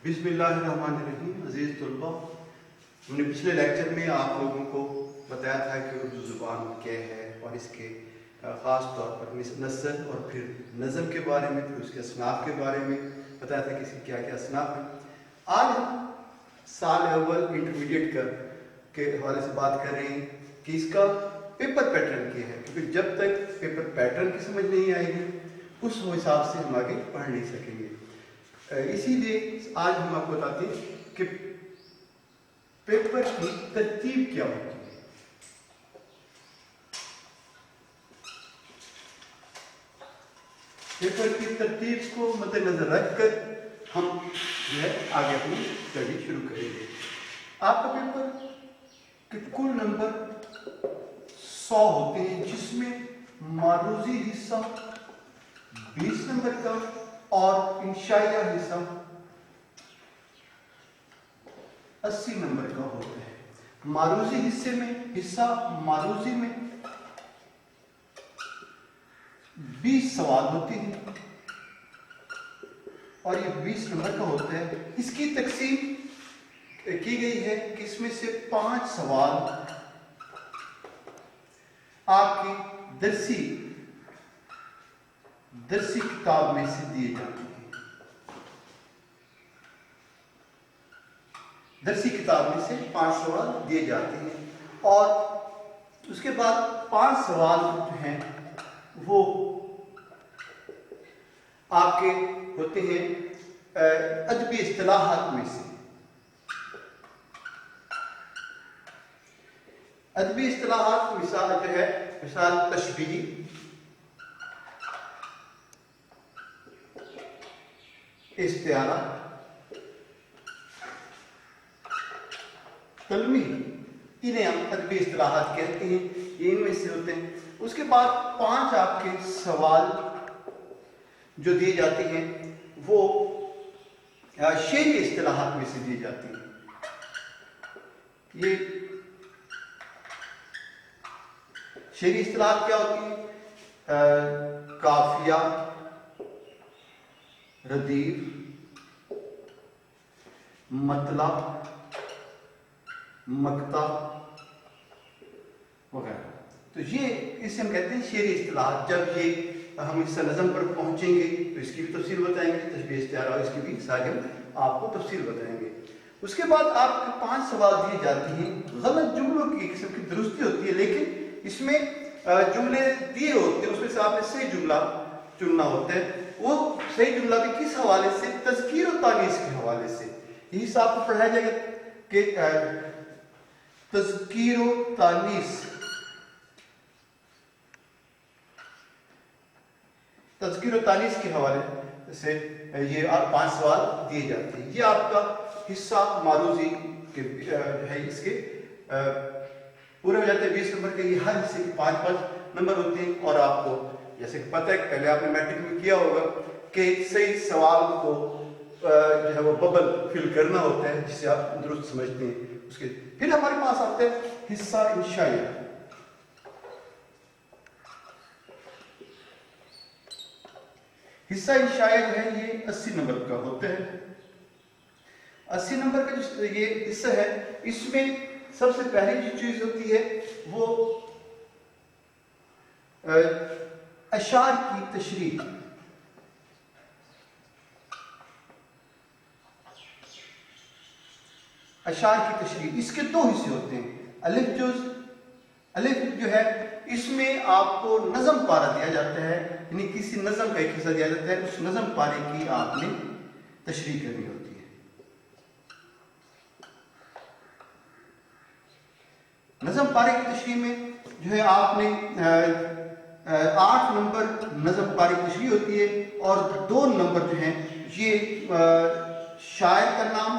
बिस्मिल्लाहिर्रहमानिर्रहीम। अजीज़ तलबा, हमने पिछले लेक्चर में आप लोगों को बताया था कि उर्दू ज़ुबान क्या है और इसके ख़ास तौर पर नस्ल और फिर नज़म के बारे में, फिर उसके असनाफ के बारे में बताया था कि इसके क्या क्या असनाफ हैं। आज हम साल अव्वल इंटरमीडिएट के हवाले से बात कर रहे हैं कि इसका पेपर पैटर्न क्या है, क्योंकि जब तक पेपर पैटर्न की समझ नहीं आएगी उस हिसाब से हम आगे पढ़ नहीं सकेंगे। इसीलिए आज हम आपको बताते हैं कि पेपर की तरतीब क्या होती है। पेपर की तरतीब को मद्देनजर रखकर हम जो है आगे अपनी स्टडी शुरू करेंगे। आपका पेपर के कुल नंबर 100 होते हैं, जिसमें मारूजी हिस्सा 20 नंबर का और इंशाइया हिस्सा 80 नंबर का होता है। मारूजी मारूजी में 20 सवाल होते हैं और ये 20 नंबर का होता है। इसकी तकसीम की गई है कि इसमें से 5 सवाल आपकी दरसी किताब में से दिए जाते हैं। दरसी किताब में से 5 सवाल दिए जाते हैं और उसके बाद 5 सवाल जो हैं वो आपके होते हैं अदबी इस्तिलाहात में से। अदबी इस्तिलाहात मिसाल जो है, मिसाल तशबीह, इस्तिआरा, कलमी, इन्हें हम अदबी इस्तिलाहात कहते हैं। ये इनमें से होते हैं। उसके बाद 5 आपके सवाल जो दिए जाते हैं वो शेरी इस्तिलाहात में से दिए जाते हैं। ये शेरी इस्तिलाहात क्या होती है? काफिया, रदीफ, मतला, मक्ता वगैरह। तो ये इसे हम कहते हैं शेरी इस्तिलाहात। जब ये हम इस नज़म पर पहुंचेंगे तो इसकी भी तफसील बताएंगे, तशबीह इस्तिआरा, इसकी भी सारी हम आपको तफसील बताएंगे। उसके बाद आपके 5 सवाल दिए जाते हैं। गलत जुमलों की एक किस्म की दुरुस्ती होती है, लेकिन इसमें जुमले दिए होते हैं, उसमें से आपने सही जुमला चुनना होता है। वो सही जुमला भी किस हवाले से? तज़कीर और तानीस के हवाले से। यही से आपको पढ़ाया जाएगा कि तज़कीर और तानीस, तज़कीर और तानीस के हवाले से ये 5 सवाल दिए जाते हैं। ये आपका हिस्सा मारूजी के है, इसके पूरे हो जाते हैं 20 नंबर के। ये हर हिस्से के 5-5 नंबर होते हैं। और आपको जैसे कि पता है, पहले आपने मैट्रिक में किया होगा कि सही सवाल को जो है वो बबल फिल करना होता है, जिसे आप दुरुस्त समझते हैं। उसके फिर हमारे पास आता है हिस्सा इंशाइया। हिस्सा इंशाइया जो है ये 80 नंबर का होता है। 80 नंबर का जो ये हिस्सा है, इसमें सबसे पहली जो चीज होती है वो अशार की तशरीह। अशार की तशरीह, इसके 2 हिस्से होते हैं। अलिफ जो है, इसमें आपको नज़म पारा दिया जाता है, यानी किसी नज़म का एक हिस्सा दिया जाता है। उस नज़म पारे की आपने तशरीह करनी होती है। नज़म पारे की तशरीह में जो है आपने 8 नंबर नज़म पारे की तशरीह होती है और 2 नंबर जो हैं ये शायर का नाम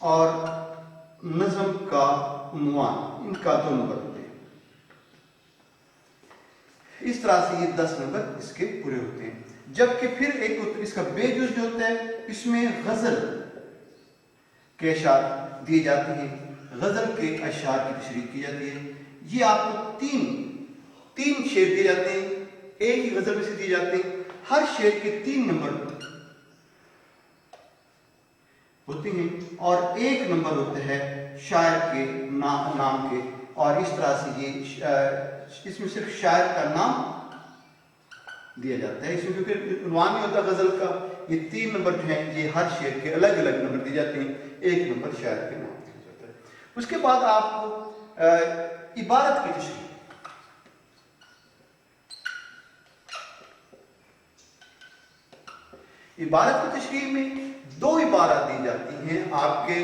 और नज़म का उन्वान, इनका 2 नंबर होते हैं। इस तरह से ये 10 नंबर इसके पूरे होते हैं। जबकि फिर एक इसका बेजुज़ जो होता है, इसमें गज़ल के अशार दिए जाते हैं। गज़ल के अशार की तशरीह की जाती है। ये आपको तीन शेर दिए जाते हैं, एक ही गज़ल में से दिए जाते हैं। हर शेर के 3 नंबर होते हैं और 1 नंबर होता है शायर के नाम के, और इस तरह से ये इसमें सिर्फ शायर का नाम दिया जाता है। इसमें क्योंकि उन्वान नहीं होता गजल का, ये 3 नंबर जो हैं ये हर शेर के अलग अलग नंबर दिए जाते हैं, 1 नंबर शायर के नाम दिया जाता है। उसके बाद आपको इबारत की तशरीह, इबारत की तशरीह में 2 इबारत दी जाती हैं आपके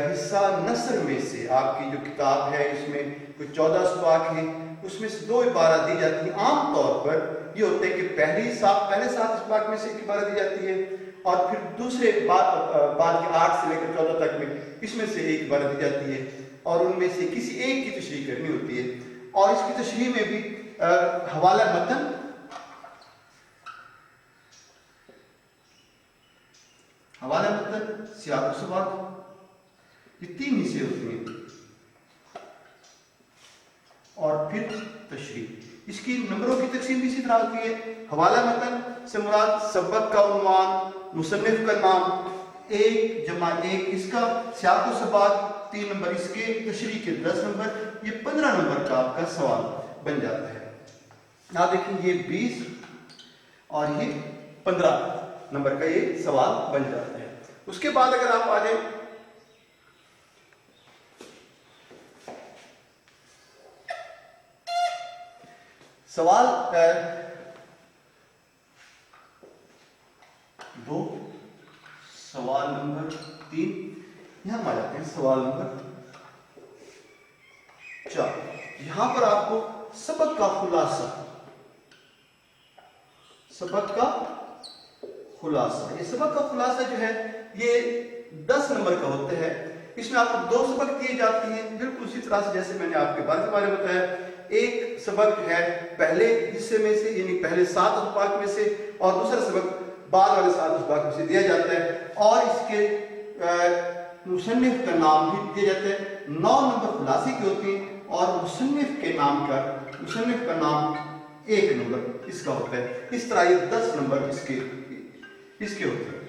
हिस्सा नसर में से। आपकी जो किताब है इसमें कुछ 14 असबाक हैं, उसमें से 2 इबारत दी जाती हैं। आम तौर पर ये होते हैं कि पहले 7 असबाक में से एक इबारत दी जाती है, और फिर दूसरे बाद के 8 से लेकर 14 तक में इसमें से एक इबारत दी जाती है, और उनमें से किसी एक की तशरीह करनी होती है। और इसकी तशरीह में भी हवाला मतन, हवाला मतन, सियाक व सबाक, ये 3 हिस्से होते हैं, और फिर तशरीह। इसकी नंबरों की तकसीम भी इसी तरह होती है। हवाला मतन से मुराद सबक का उन्वान, मुसन्निफ का नाम 1 जमा 1 इसका, सियाक व सबाक 3 नंबर इसके, तशरीह के 10 नंबर, ये 15 नंबर का आपका सवाल बन जाता है। आप देखिए ये 20 और ये 15 नंबर का ये सवाल बन जाता है। उसके बाद अगर आप आ जाए सवाल 2, सवाल नंबर 3, यहां हम आ जाते हैं सवाल नंबर 4। यहां पर आपको सबक का खुलासा, सबक का खुलासा, ये सबक का खुलासा जो है ये 10 नंबर का होता है। इसमें आपको 2 सबक दिए जाते हैं, बिल्कुल उसी तरह से जैसे मैंने आपके बारे में बताया। एक सबक है पहले हिस्से में से, यानी पहले 7 असबाक में से, और दूसरा सबक बाद वाले 7 असबाक में से दिया जाता है, और इसके मुसन्निफ का नाम भी दिया जाता है। 9 नंबर खुलासे के होते हैं, और मुसन्निफ का नाम 1 नंबर इसका होता है। इस तरह ये 10 नंबर इसके होते हैं।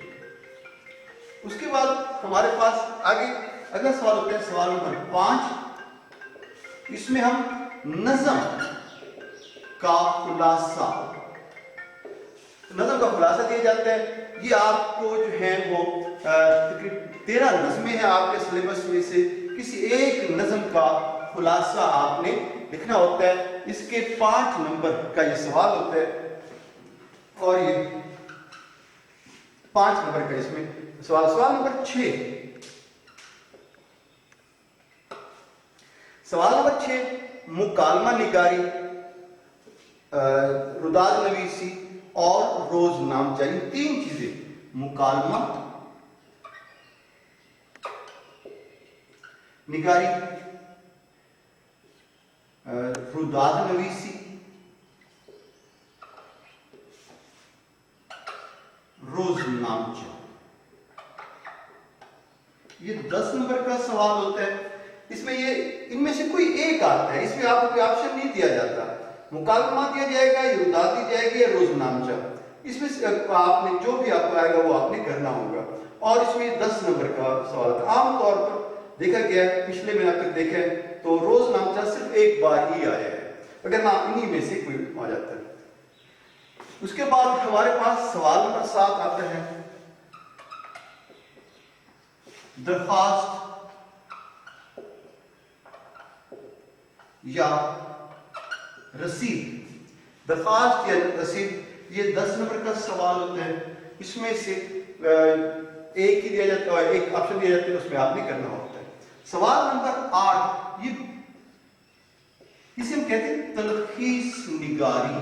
उसके बाद हमारे पास आगे अगला सवाल होता है सवाल नंबर 5। इसमें हम नज़म का खुलासा दिया जाता है। ये आपको जो है वो तकरीबन 13 नज़में हैं आपके सिलेबस में से, किसी एक नज़म का खुलासा आपने लिखना होता है। इसके 5 नंबर का ये सवाल होता है, और ये 5 नंबर का इसमें सवाल नंबर 6। सवाल नंबर 6 मुकालमा निगारी, रुदाद नवीसी और रोज नामचारी, 3 चीजें, मुकालमा निगारी, रुदाद नवीसी, रोज नामचा, ये 10 नंबर का सवाल होता है। इसमें ये इनमें से कोई एक आता है, इसमें आपको कोई ऑप्शन नहीं दिया जाता, मुकालमा दिया जाएगा, या रुदाद दी जाएगी, या रोज नामचा। इसमें से आपने जो भी आपको आएगा वो आपने करना होगा, और इसमें 10 नंबर का सवाल है। आमतौर पर देखा गया है, पिछले में अगर देखें तो रोज नामचा सिर्फ एक बार ही आया है, अगर ना इन्हीं में से कोई आ जाता है। उसके बाद हमारे पास सवाल नंबर 7 आता है, दरख्वास्त या रसीद। दरख्वास्त या रसीद ये 10 नंबर का सवाल होता है। इसमें से एक ही दिया जाता है, एक ऑप्शन दिया जाता है, उसमें आपने करना होता है। सवाल नंबर 8, ये इसे हम कहते हैं तलखीस निगारी।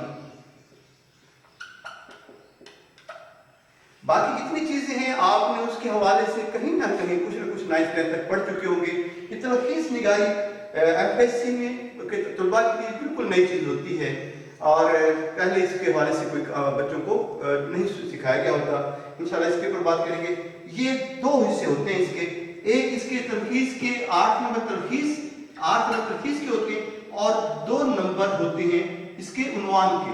बाकी कितनी चीजें हैं आपने उसके हवाले से कहीं ना कहीं कुछ ना कुछ 9th 10th तक पढ़ चुके होंगे। ये तलखीस निगारी एमपीएससी में तलबा के लिए बिल्कुल नई चीज होती है, और पहले इसके हवाले से कोई बच्चों को नहीं सिखाया गया होता। इंशाल्लाह इसके ऊपर बात करेंगे। ये 2 हिस्से होते हैं इसके, एक इसके तलखीस के 8 नंबर तलखीस के होते हैं, और 2 नंबर होते हैं इसके उन्वान के।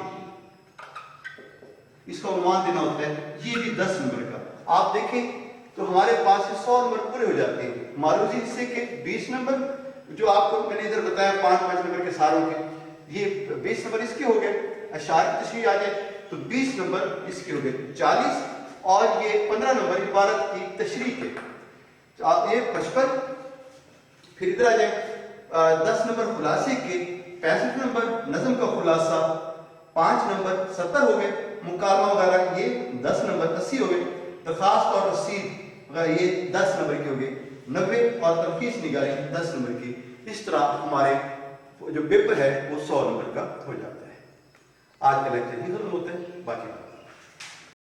اس کا عنوان دینا ہوتا ہے، یہ بھی 10 نمبر کا. آپ دیکھیں تو ہمارے پاس 100 نمبر پورے ہو جاتے ہیں. معروضی حصے کے 20 نمبر جو آپ کو میں نے ادھر بتایا 5 نمبر کے ساروں کے، یہ 20 نمبر اس کے ہو گئے. اشعار کی تشریح آ جائے تو 20 نمبر اس کے ہو گئے 40، اور یہ 15 نمبر عبارت کی تشریح کے. یہ 55. پھر ادھر آ جائیں 10 نمبر خلاصے کے، 65 نمبر نظم کا خلاصہ، 5 نمبر 70 ہو گئے. مکالمہ وغیرہ یہ 10 نمبر 80 ہو گئے. درخواست اور رسید وغیرہ یہ 10 نمبر کے ہو گئے. 90 اور تنفیس نگاری 10 نمبر کی. اس طرح ہمارے جو پیپر ہے وہ 100 نمبر کا ہو جاتا ہے. آج کا لیکچر ہی ختم ہوتا ہے، باقی